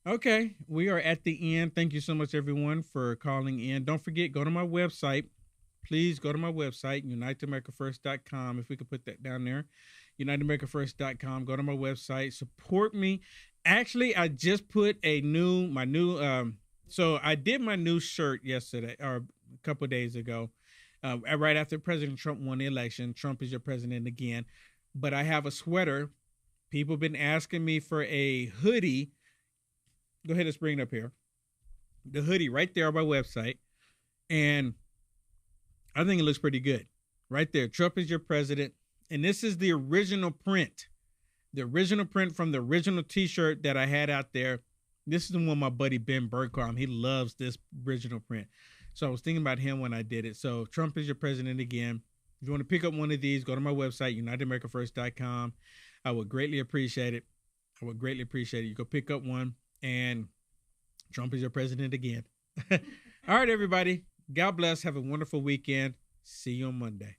Okay, we are at the end. Thank you so much, everyone, for calling in. Don't forget, go to my website. Please go to my website, unitedamericafirst.com. If we could put that down there, unitedamericafirst.com. Go to my website. Support me. Actually, I just put so I did my new shirt yesterday, or a couple of days ago, right after President Trump won the election. Trump is your president again. But I have a sweater. People have been asking me for a hoodie. Go ahead, let's bring it up here. The hoodie right there on my website. And I think it looks pretty good. Right there. Trump is your president. And this is the original print. The original print from the original t-shirt that I had out there. This is the one my buddy Ben Burkholm. He loves this original print. So I was thinking about him when I did it. So Trump is your president again. If you want to pick up one of these, go to my website, unitedamericafirst.com. I would greatly appreciate it. You go pick up one. And Trump is your president again. All right, everybody. God bless. Have a wonderful weekend. See you on Monday.